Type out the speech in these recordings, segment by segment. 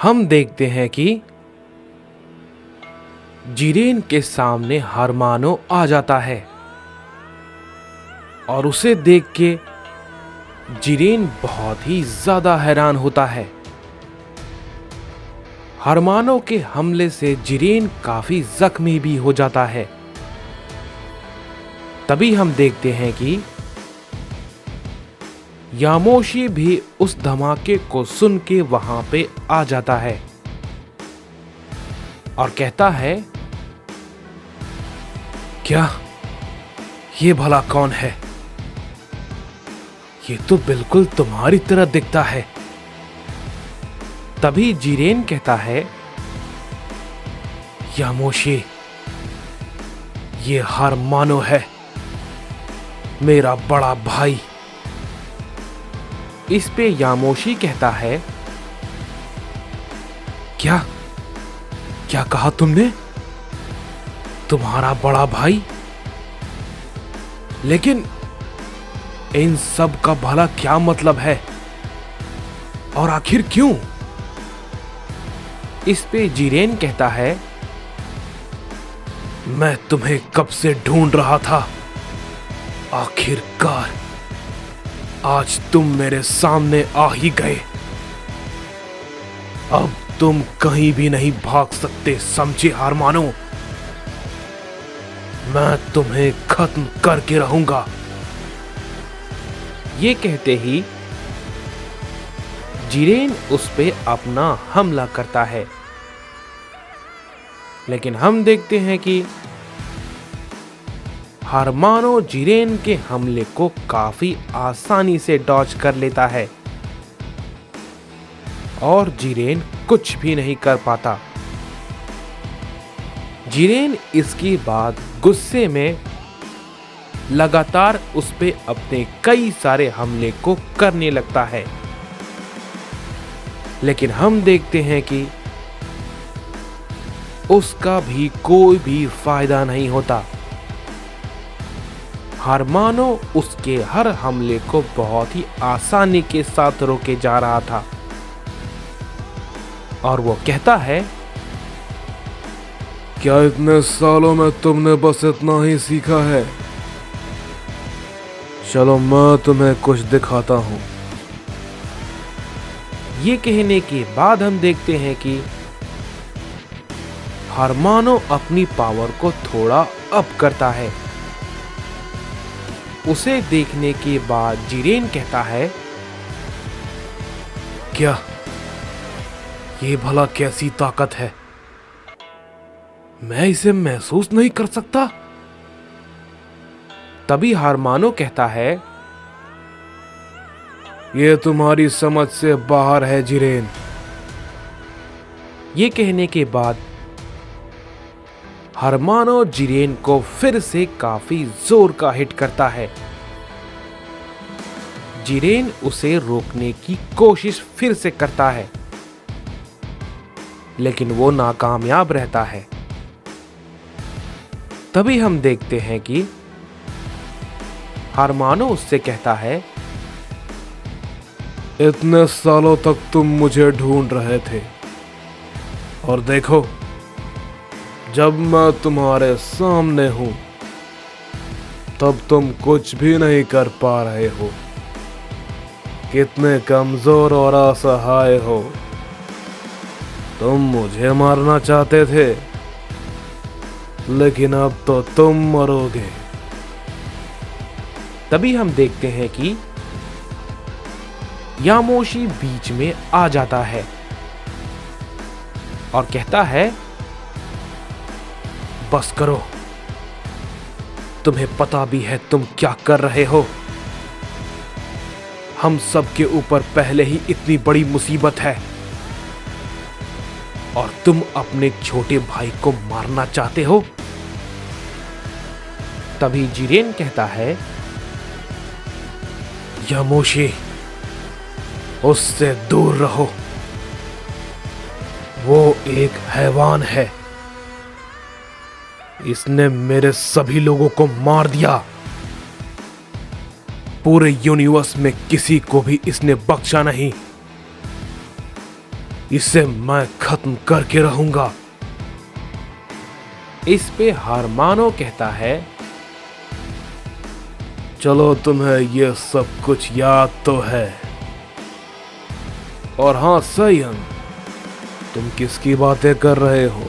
हम देखते हैं कि जिरेन के सामने हरमानो आ जाता है और उसे देख के जिरेन बहुत ही ज्यादा हैरान होता है। हरमानो के हमले से जिरेन काफी जख्मी भी हो जाता है। तभी हम देखते हैं कि यामोशी भी उस धमाके को सुन के वहां पे आ जाता है और कहता है, क्या ये भला कौन है? ये तो बिल्कुल तुम्हारी तरह दिखता है। तभी जिरेन कहता है, यामोशी, ये हरमानो है, मेरा बड़ा भाई। इस पे यामोशी कहता है, क्या क्या कहा तुमने? तुम्हारा बड़ा भाई? लेकिन इन सब का भला क्या मतलब है और आखिर क्यों? इस पे जिरेन कहता है, मैं तुम्हें कब से ढूंढ रहा था। आखिरकार आज तुम मेरे सामने आ ही गए। अब तुम कहीं भी नहीं भाग सकते, समझे हरमानो? मैं तुम्हें खत्म करके रहूंगा। ये कहते ही जिरेन उस पे अपना हमला करता है, लेकिन हम देखते हैं कि हरमानो जिरेन के हमले को काफी आसानी से डॉज कर लेता है और जिरेन कुछ भी नहीं कर पाता। जिरेन इसके बाद गुस्से में लगातार उस पे अपने कई सारे हमले को करने लगता है, लेकिन हम देखते हैं कि उसका भी कोई भी फायदा नहीं होता। हरमानो उसके हर हमले को बहुत ही आसानी के साथ रोके जा रहा था और वो कहता है, क्या इतने सालों में तुमने बस इतना ही सीखा है? चलो मैं तुम्हें कुछ दिखाता हूं। ये कहने के बाद हम देखते हैं कि हरमानो अपनी पावर को थोड़ा अप करता है। उसे देखने के बाद जिरेन कहता है, क्या ये भला कैसी ताकत है? मैं इसे महसूस नहीं कर सकता। तभी हरमानो कहता है, ये तुम्हारी समझ से बाहर है जिरेन। ये कहने के बाद हरमानो जिरेन को फिर से काफी जोर का हिट करता है। जिरेन उसे रोकने की कोशिश फिर से करता है, लेकिन वो नाकामयाब रहता है। तभी हम देखते हैं कि हरमानो उससे कहता है, इतने सालों तक तुम मुझे ढूंढ रहे थे और देखो, जब मैं तुम्हारे सामने हूं तब तुम कुछ भी नहीं कर पा रहे हो। कितने कमजोर और असहाय हो। तुम मुझे मारना चाहते थे, लेकिन अब तो तुम मरोगे। तभी हम देखते हैं कि यामोशी बीच में आ जाता है और कहता है, बस करो, तुम्हें पता भी है तुम क्या कर रहे हो। हम सब के ऊपर पहले ही इतनी बड़ी मुसीबत है और तुम अपने छोटे भाई को मारना चाहते हो। तभी जिरेन कहता है, यामोशी, उससे दूर रहो। वो एक हैवान है। इसने मेरे सभी लोगों को मार दिया। पूरे यूनिवर्स में किसी को भी इसने बख्शा नहीं। इसे मैं खत्म करके रहूंगा। इस पे हारमानो कहता है, चलो तुम्हें ये सब कुछ याद तो है। और हाँ सायन, तुम किसकी बातें कर रहे हो?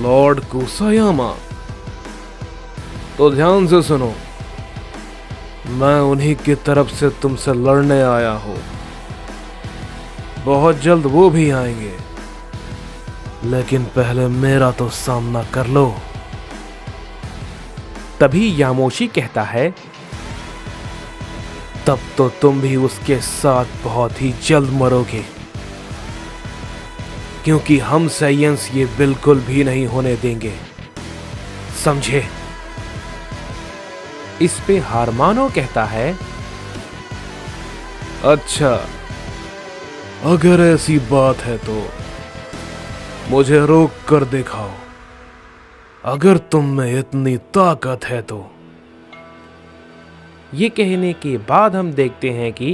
लॉर्ड कुसायामा? तो ध्यान से सुनो, मैं उन्हीं की तरफ से तुमसे लड़ने आया हूं। बहुत जल्द वो भी आएंगे, लेकिन पहले मेरा तो सामना कर लो। तभी यामोशी कहता है, तब तो तुम भी उसके साथ बहुत ही जल्द मरोगे, क्योंकि हम साइंस ये बिल्कुल भी नहीं होने देंगे, समझे? इस पे हारमानो कहता है, अच्छा, अगर ऐसी बात है तो मुझे रोक कर दिखाओ। अगर तुम में इतनी ताकत है तो। ये कहने के बाद हम देखते हैं कि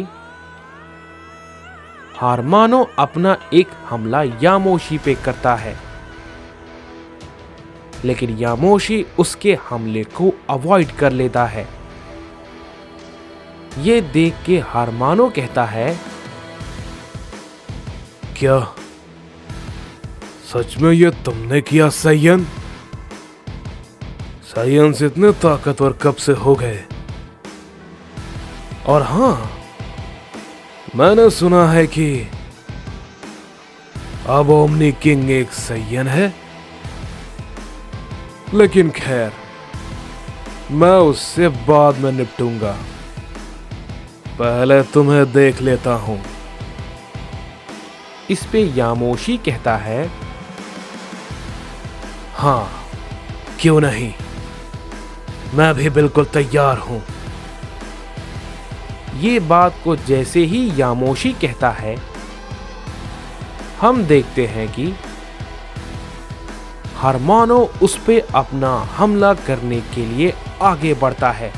हारमानो अपना एक हमला यामोशी पे करता है, लेकिन यामोशी उसके हमले को अवॉइड कर लेता है। ये देख के हारमानो कहता है, क्या सच में ये तुमने किया सायन? साइंस इतने ताकतवर कब से हो गए? और हां, मैंने सुना है कि अब ओमनी किंग एक सायन है, लेकिन खैर, मैं उससे बाद में निपटूंगा। पहले तुम्हें देख लेता हूं। इस पे यामोशी कहता है, हां, क्यों नहीं, मैं भी बिल्कुल तैयार हूं। ये बात को जैसे ही यामोशी कहता है, हम देखते हैं कि हारमानो उस पे अपना हमला करने के लिए आगे बढ़ता है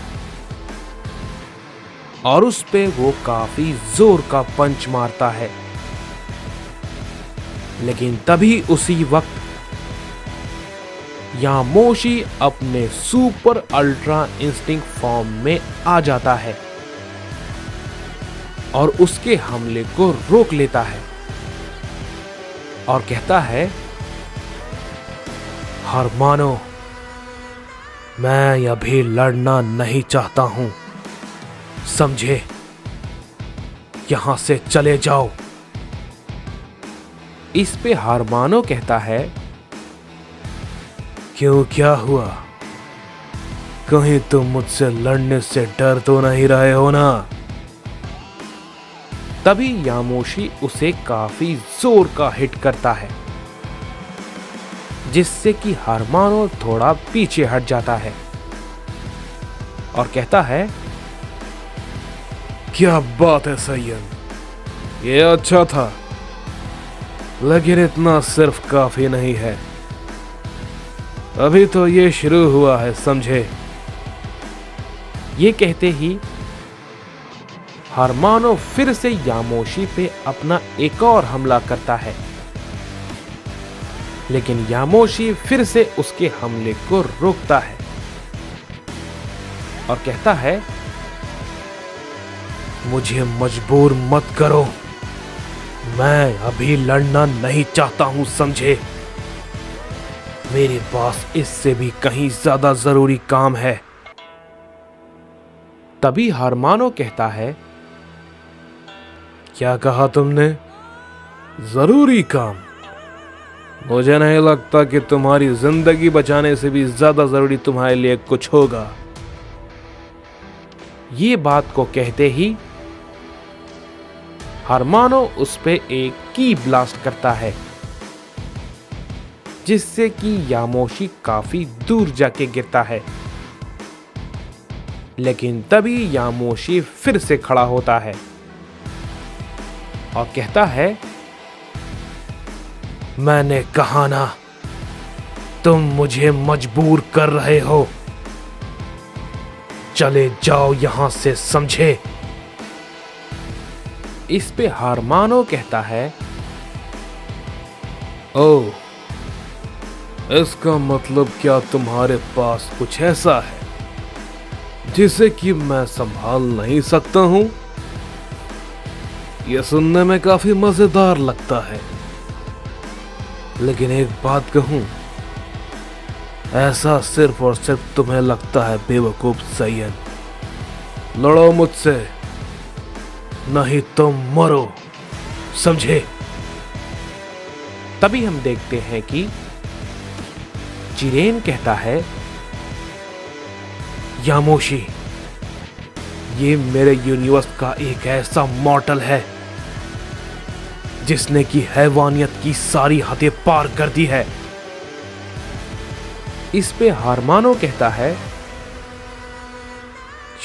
और उस पे वो काफी जोर का पंच मारता है। लेकिन तभी उसी वक्त यामोशी अपने सुपर अल्ट्रा इंस्टिंक्ट फॉर्म में आ जाता है और उसके हमले को रोक लेता है और कहता है, हारमानो, मैं अभी लड़ना नहीं चाहता हूं, समझे? यहां से चले जाओ। इस पे हारमानो कहता है, क्यों, क्या हुआ? कहीं तुम मुझसे लड़ने से डर तो नहीं रहे हो ना? तभी यामोशी उसे काफी जोर का हिट करता है, जिससे कि हारमानो थोड़ा पीछे हट जाता है और कहता है, क्या बात है सायन, ये अच्छा था, लेकिन इतना सिर्फ काफी नहीं है। अभी तो ये शुरू हुआ है, समझे? ये कहते ही हारमानो फिर से यामोशी पे अपना एक और हमला करता है, लेकिन यामोशी फिर से उसके हमले को रोकता है और कहता है, मुझे मजबूर मत करो, मैं अभी लड़ना नहीं चाहता हूं, समझे? मेरे पास इससे भी कहीं ज्यादा जरूरी काम है। तभी हारमानो कहता है, क्या कहा तुमने? जरूरी काम? मुझे नहीं लगता कि तुम्हारी जिंदगी बचाने से भी ज्यादा जरूरी तुम्हारे लिए कुछ होगा। ये बात को कहते ही हारमानो उस पे एक की ब्लास्ट करता है, जिससे कि यामोशी काफी दूर जाके गिरता है। लेकिन तभी यामोशी फिर से खड़ा होता है और कहता है, मैंने कहा ना, तुम मुझे मजबूर कर रहे हो, चले जाओ यहां से, समझे? इस पे हारमानो कहता है, ओह, इसका मतलब क्या तुम्हारे पास कुछ ऐसा है जिसे कि मैं संभाल नहीं सकता हूं? यह सुनने में काफी मजेदार लगता है, लेकिन एक बात कहूं, ऐसा सिर्फ और सिर्फ तुम्हें लगता है बेवकूफ सैयद। लड़ो मुझसे, नहीं तो मरो, समझे? तभी हम देखते हैं कि जिरेन कहता है, यामोशी, ये मेरे यूनिवर्स का एक ऐसा मॉर्टल है जिसने की हैवानियत की सारी हदें पार कर दी है। इस पे हारमानो कहता है,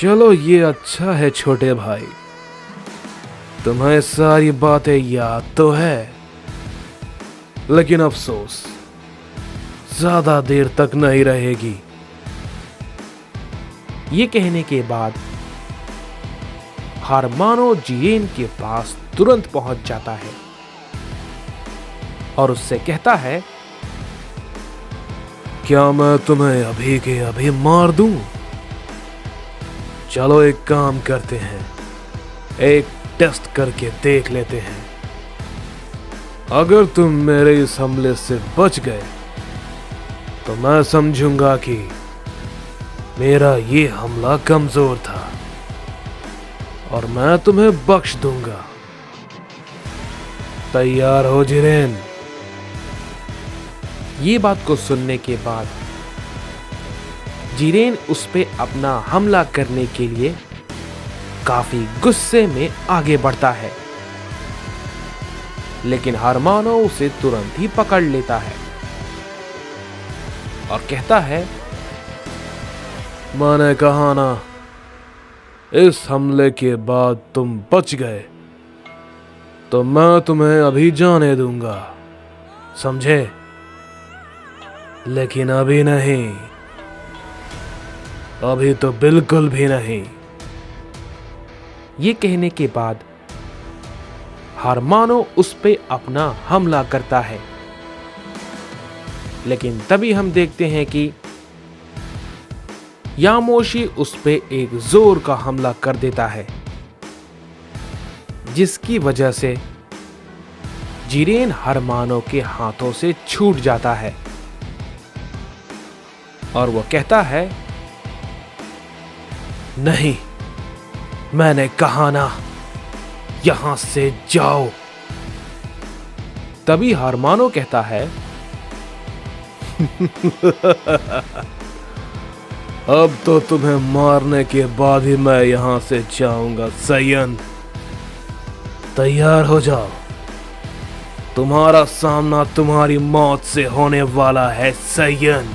चलो ये अच्छा है छोटे भाई, तुम्हें सारी बातें याद तो है, लेकिन अफसोस ज्यादा देर तक नहीं रहेगी। ये कहने के बाद हारमानो जिरेन के पास तुरंत पहुंच जाता है और उससे कहता है, क्या मैं तुम्हें अभी के अभी मार दूं? चलो एक काम करते हैं, एक टेस्ट करके देख लेते हैं। अगर तुम मेरे इस हमले से बच गए तो मैं समझूंगा कि मेरा ये हमला कमजोर था और मैं तुम्हें बख्श दूंगा। तैयार हो जिरेन? ये बात को सुनने के बाद जिरेन उस पे अपना हमला करने के लिए काफी गुस्से में आगे बढ़ता है, लेकिन हारमानो उसे तुरंत ही पकड़ लेता है और कहता है, मैंने कहा ना, इस हमले के बाद तुम बच गए तो मैं तुम्हें अभी जाने दूंगा, समझे? लेकिन अभी नहीं, अभी तो बिल्कुल भी नहीं। ये कहने के बाद हारमानो उस पे अपना हमला करता है, लेकिन तभी हम देखते हैं कि यामोशी उस पे एक जोर का हमला कर देता है, जिसकी वजह से जिरेन हारमानो के हाथों से छूट जाता है और वो कहता है, नहीं, मैंने कहा ना, यहां से जाओ। तभी हारमानो कहता है, अब तो तुम्हें मारने के बाद ही मैं यहां से जाऊंगा सैयद। तैयार हो जाओ, तुम्हारा सामना तुम्हारी मौत से होने वाला है सैयद।